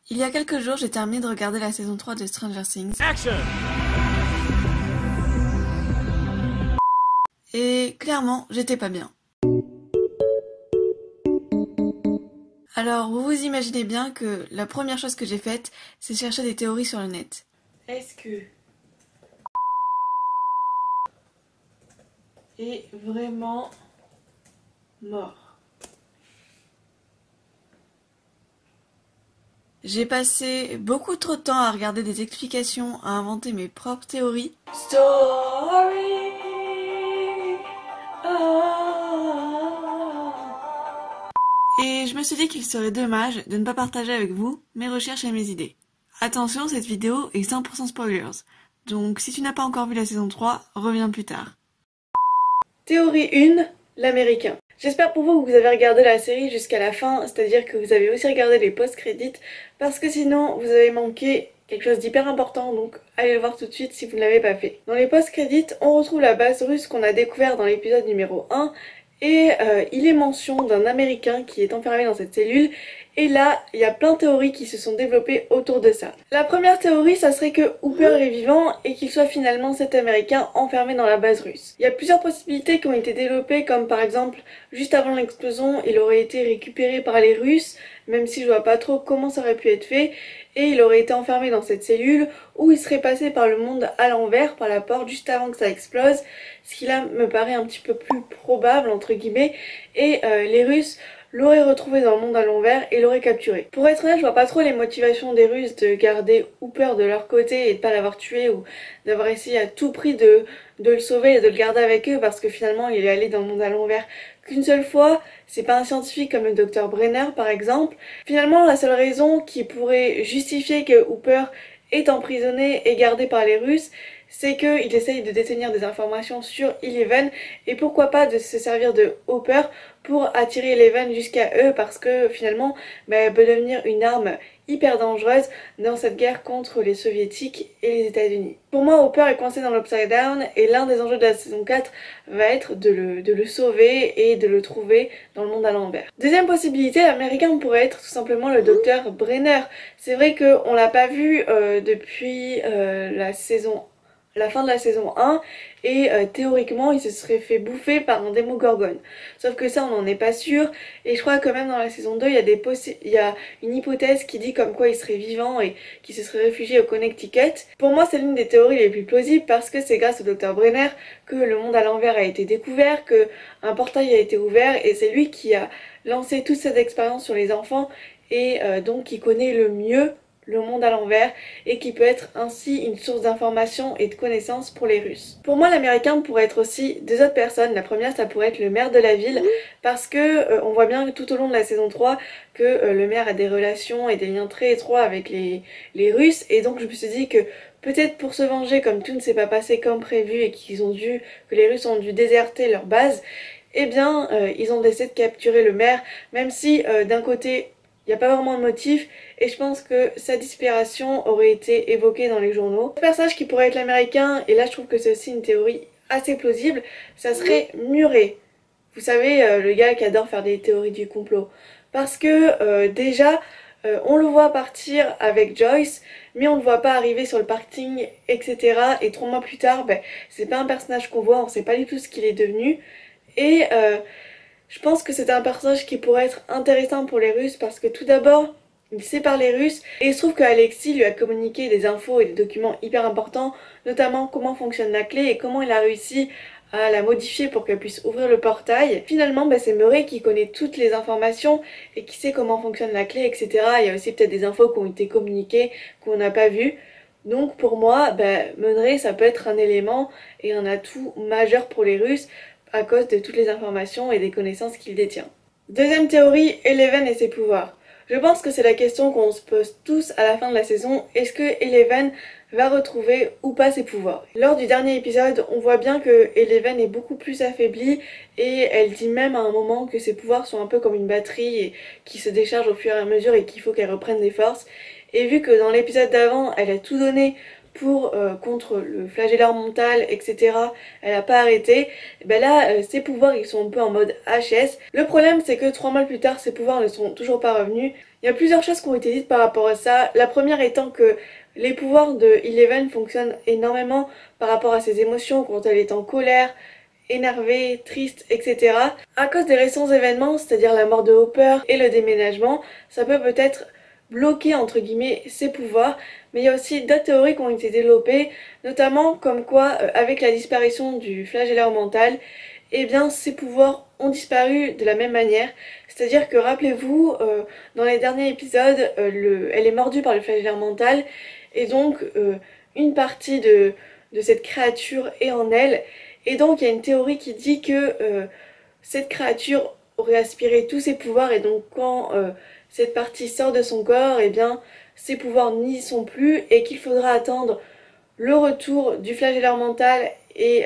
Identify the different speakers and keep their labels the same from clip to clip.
Speaker 1: Il y a quelques jours, j'ai terminé de regarder la saison 3 de Stranger Things.
Speaker 2: Action!
Speaker 1: Et clairement, j'étais pas bien. Alors, vous vous imaginez bien que la première chose que j'ai faite, c'est chercher des théories sur le net. Est-ce que est vraiment mort? J'ai passé beaucoup trop de temps à regarder des explications, à inventer mes propres théories. Story. Et je me suis dit qu'il serait dommage de ne pas partager avec vous mes recherches et mes idées. Attention, cette vidéo est 100% spoilers, donc si tu n'as pas encore vu la saison 3, reviens plus tard. Théorie 1, l'américain. J'espère pour vous que vous avez regardé la série jusqu'à la fin, c'est-à-dire que vous avez aussi regardé les post-crédits, parce que sinon vous avez manqué quelque chose d'hyper important, donc allez le voir tout de suite si vous ne l'avez pas fait. Dans les post-crédits, on retrouve la base russe qu'on a découvert dans l'épisode numéro 1, et il est mention d'un Américain qui est enfermé dans cette cellule, et là, il y a plein de théories qui se sont développées autour de ça. La première théorie, ça serait que Hooper est vivant et qu'il soit finalement cet Américain enfermé dans la base russe. Il y a plusieurs possibilités qui ont été développées, comme par exemple, juste avant l'explosion, il aurait été récupéré par les Russes, même si je vois pas trop comment ça aurait pu être fait, et il aurait été enfermé dans cette cellule, où il serait passé par le monde à l'envers, par la porte, juste avant que ça explose, ce qui là me paraît un petit peu plus probable, entre guillemets, et les Russes l'aurait retrouvé dans le monde à l'envers et l'aurait capturé. Pour être honnête, je vois pas trop les motivations des Russes de garder Hooper de leur côté et de pas l'avoir tué ou d'avoir essayé à tout prix de le sauver et de le garder avec eux parce que finalement il est allé dans le monde à l'envers qu'une seule fois. C'est pas un scientifique comme le docteur Brenner par exemple. Finalement, la seule raison qui pourrait justifier que Hooper est emprisonné et gardé par les Russes, c'est qu'il essaye de détenir des informations sur Eleven et pourquoi pas de se servir de Hooper pour attirer Eleven jusqu'à eux parce que finalement elle peut devenir une arme hyper dangereuse dans cette guerre contre les soviétiques et les États-Unis. Pour moi, Hooper est coincé dans l'Upside Down et l'un des enjeux de la saison 4 va être de le sauver et de le trouver dans le monde à l'envers. Deuxième possibilité, l'américain pourrait être tout simplement le docteur Brenner. C'est vrai qu'on l'a pas vu depuis la fin de la saison 1 et théoriquement il se serait fait bouffer par un Démogorgone. Sauf que ça on n'en est pas sûr et je crois que même dans la saison 2 il y a une hypothèse qui dit comme quoi il serait vivant et qu'il se serait réfugié au Connecticut. Pour moi c'est l'une des théories les plus plausibles parce que c'est grâce au Dr Brenner que le monde à l'envers a été découvert, que un portail a été ouvert et c'est lui qui a lancé toute cette expérience sur les enfants et donc qui connaît le mieux le monde à l'envers et qui peut être ainsi une source d'information et de connaissances pour les Russes. Pour moi, l'américain pourrait être aussi deux autres personnes. La première, ça pourrait être le maire de la ville parce que on voit bien tout au long de la saison 3 que le maire a des relations et des liens très étroits avec les Russes et donc je me suis dit que peut-être pour se venger comme tout ne s'est pas passé comme prévu et que les Russes ont dû déserter leur base, eh bien ils ont décidé de capturer le maire même si d'un côté il n'y a pas vraiment de motif et je pense que sa disparition aurait été évoquée dans les journaux. Le personnage qui pourrait être l'américain, et là je trouve que c'est aussi une théorie assez plausible, ça serait Murray. Vous savez, le gars qui adore faire des théories du complot. Parce que déjà, on le voit partir avec Joyce, mais on le voit pas arriver sur le parking, etc. Et 3 mois plus tard, c'est pas un personnage qu'on voit, on sait pas du tout ce qu'il est devenu. Et je pense que c'est un personnage qui pourrait être intéressant pour les Russes parce que tout d'abord, il sait parler russe et il se trouve qu'Alexis lui a communiqué des infos et des documents hyper importants, notamment comment fonctionne la clé et comment il a réussi à la modifier pour qu'elle puisse ouvrir le portail. Finalement, c'est Murray qui connaît toutes les informations et qui sait comment fonctionne la clé, etc. Il y a aussi peut-être des infos qui ont été communiquées qu'on n'a pas vues. Donc pour moi, Murray ça peut être un élément et un atout majeur pour les Russes à cause de toutes les informations et des connaissances qu'il détient. Deuxième théorie, Eleven et ses pouvoirs. Je pense que c'est la question qu'on se pose tous à la fin de la saison, est-ce que Eleven va retrouver ou pas ses pouvoirs? Lors du dernier épisode, on voit bien que Eleven est beaucoup plus affaiblie et elle dit même à un moment que ses pouvoirs sont un peu comme une batterie et qui se décharge au fur et à mesure et qu'il faut qu'elle reprenne des forces. Et vu que dans l'épisode d'avant, elle a tout donné pour contre le flagellaire mental, etc. Elle a pas arrêté. Ses pouvoirs ils sont un peu en mode HS. Le problème c'est que 3 mois plus tard ses pouvoirs ne sont toujours pas revenus Il y a plusieurs choses qui ont été dites par rapport à ça. La première étant que les pouvoirs de Eleven fonctionnent énormément par rapport à ses émotions quand elle est en colère, énervée, triste, etc. À cause des récents événements, c'est-à-dire la mort de Hopper et le déménagement, ça peut peut-être bloquer entre guillemets ses pouvoirs, mais il y a aussi d'autres théories qui ont été développées, notamment comme quoi avec la disparition du flagelleur mental, eh bien ses pouvoirs ont disparu de la même manière, c'est-à-dire que rappelez-vous, dans les derniers épisodes, elle est mordue par le flagelleur mental, et donc une partie de cette créature est en elle, et donc il y a une théorie qui dit que cette créature aurait aspiré tous ses pouvoirs, et donc quand cette partie sort de son corps, eh bien ses pouvoirs n'y sont plus, et qu'il faudra attendre le retour du flagelleur mental et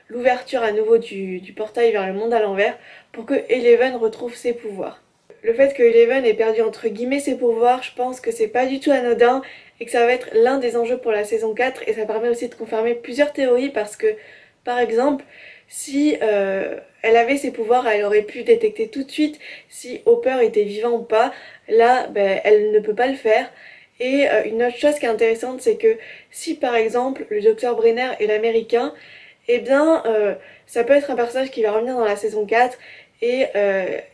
Speaker 1: l'ouverture à nouveau du portail vers le monde à l'envers pour que Eleven retrouve ses pouvoirs. Le fait que Eleven ait perdu entre guillemets ses pouvoirs, je pense que c'est pas du tout anodin et que ça va être l'un des enjeux pour la saison 4, et ça permet aussi de confirmer plusieurs théories parce que, par exemple, si elle avait ses pouvoirs, elle aurait pu détecter tout de suite si Hopper était vivant ou pas. Là, ben, elle ne peut pas le faire. Et une autre chose qui est intéressante, c'est que si par exemple le docteur Brenner est l'américain, eh bien ça peut être un personnage qui va revenir dans la saison 4 et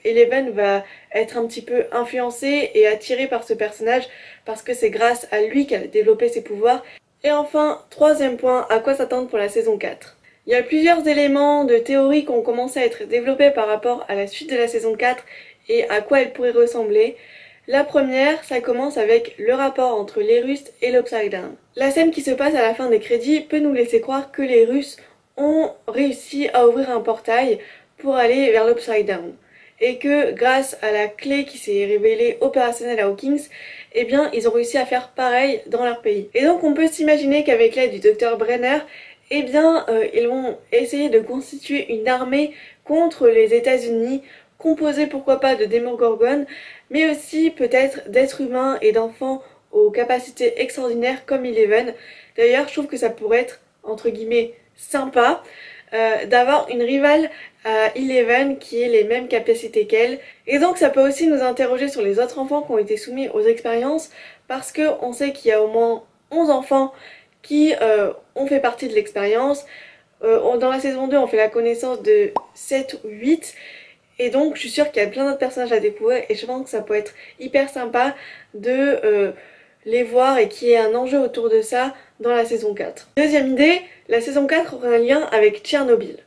Speaker 1: Eleven va être un petit peu influencée et attirée par ce personnage parce que c'est grâce à lui qu'elle a développé ses pouvoirs. Et enfin, troisième point, à quoi s'attendre pour la saison 4. Il y a plusieurs éléments de théorie qui ont commencé à être développés par rapport à la suite de la saison 4 et à quoi elle pourrait ressembler. La première, ça commence avec le rapport entre les Russes et l'Upside Down. La scène qui se passe à la fin des crédits peut nous laisser croire que les Russes ont réussi à ouvrir un portail pour aller vers l'Upside Down. Et que grâce à la clé qui s'est révélée opérationnelle à Hawkins, eh bien ils ont réussi à faire pareil dans leur pays. Et donc on peut s'imaginer qu'avec l'aide du docteur Brenner, eh bien ils vont essayer de constituer une armée contre les États-Unis, composée pourquoi pas de Démogorgones, mais aussi peut-être d'êtres humains et d'enfants aux capacités extraordinaires comme Eleven. D'ailleurs, je trouve que ça pourrait être, entre guillemets, sympa d'avoir une rivale à Eleven qui ait les mêmes capacités qu'elle. Et donc ça peut aussi nous interroger sur les autres enfants qui ont été soumis aux expériences, parce qu'on sait qu'il y a au moins 11 enfants qui ont fait partie de l'expérience. Dans la saison 2, on fait la connaissance de 7 ou 8. Et donc je suis sûre qu'il y a plein d'autres personnages à découvrir et je pense que ça peut être hyper sympa de les voir et qu'il y ait un enjeu autour de ça dans la saison 4. Deuxième idée, la saison 4 aurait un lien avec Tchernobyl.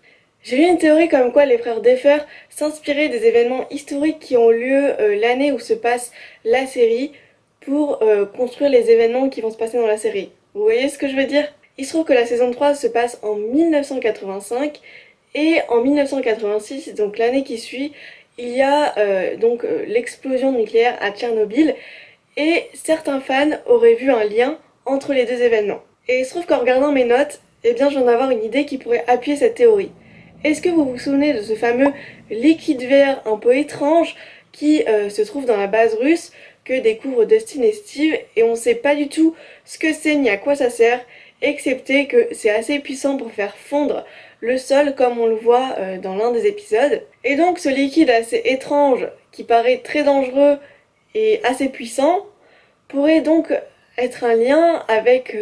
Speaker 1: J'ai lu une théorie comme quoi les frères Duffer s'inspiraient des événements historiques qui ont lieu l'année où se passe la série pour construire les événements qui vont se passer dans la série. Vous voyez ce que je veux dire? Il se trouve que la saison 3 se passe en 1985 et en 1986, donc l'année qui suit, il y a l'explosion nucléaire à Tchernobyl et certains fans auraient vu un lien entre les deux événements. Et il se trouve qu'en regardant mes notes, eh bien je viens d'avoir une idée qui pourrait appuyer cette théorie. Est-ce que vous vous souvenez de ce fameux liquide vert un peu étrange qui se trouve dans la base russe que découvrent Dustin et Steve, et on ne sait pas du tout ce que c'est ni à quoi ça sert, excepté que c'est assez puissant pour faire fondre le sol comme on le voit dans l'un des épisodes. Et donc ce liquide assez étrange qui paraît très dangereux et assez puissant pourrait donc être un lien avec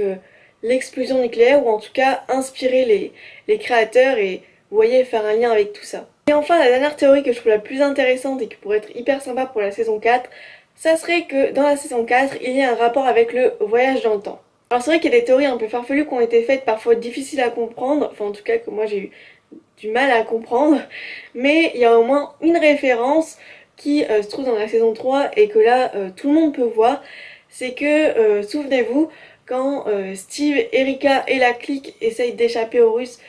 Speaker 1: l'explosion nucléaire, ou en tout cas inspirer les créateurs et vous voyez faire un lien avec tout ça. Et enfin la dernière théorie que je trouve la plus intéressante et qui pourrait être hyper sympa pour la saison 4, ça serait que dans la saison 4 il y a un rapport avec le voyage dans le temps. Alors c'est vrai qu'il y a des théories un peu farfelues qui ont été faites, parfois difficiles à comprendre, enfin en tout cas que moi j'ai eu du mal à comprendre, mais il y a au moins une référence qui se trouve dans la saison 3 et que là tout le monde peut voir. C'est que, souvenez-vous, quand Steve, Erika et la clique essayent d'échapper aux Russes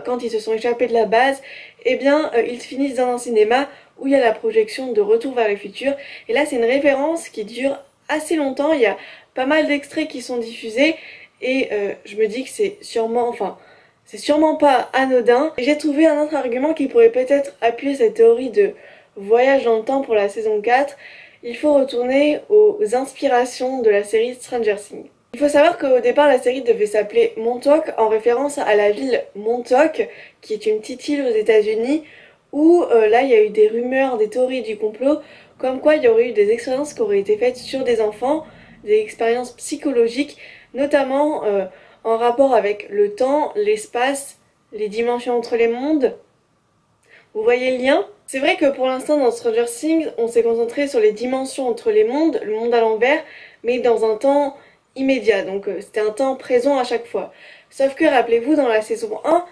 Speaker 1: quand ils se sont échappés de la base, eh bien ils finissent dans un cinéma où il y a la projection de Retour vers le futur, et là c'est une référence qui dure assez longtemps, il y a pas mal d'extraits qui sont diffusés et je me dis que c'est sûrement pas anodin. J'ai trouvé un autre argument qui pourrait peut-être appuyer cette théorie de voyage dans le temps pour la saison 4. Il faut retourner aux inspirations de la série Stranger Things. Il faut savoir qu'au départ la série devait s'appeler Montauk en référence à la ville Montauk, qui est une petite île aux États-Unis, où là il y a eu des rumeurs, des théories du complot comme quoi il y aurait eu des expériences qui auraient été faites sur des enfants, des expériences psychologiques, notamment en rapport avec le temps, l'espace, les dimensions entre les mondes. Vous voyez le lien? C'est vrai que pour l'instant dans Stranger Things, on s'est concentré sur les dimensions entre les mondes, le monde à l'envers, mais dans un temps immédiat, donc c'était un temps présent à chaque fois. Sauf que rappelez-vous, dans la saison 1,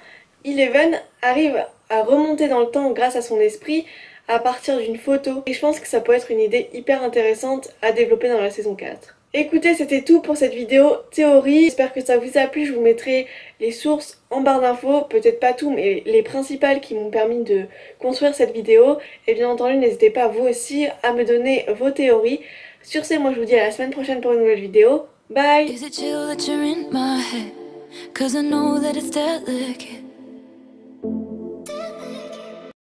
Speaker 1: Eleven arrive à remonter dans le temps grâce à son esprit à partir d'une photo. Et je pense que ça peut être une idée hyper intéressante à développer dans la saison 4. Écoutez, c'était tout pour cette vidéo théorie. J'espère que ça vous a plu. Je vous mettrai les sources en barre d'infos. Peut-être pas tout, mais les principales qui m'ont permis de construire cette vidéo. Et bien entendu, n'hésitez pas vous aussi à me donner vos théories. Sur ce, moi je vous dis à la semaine prochaine pour une nouvelle vidéo. Bye!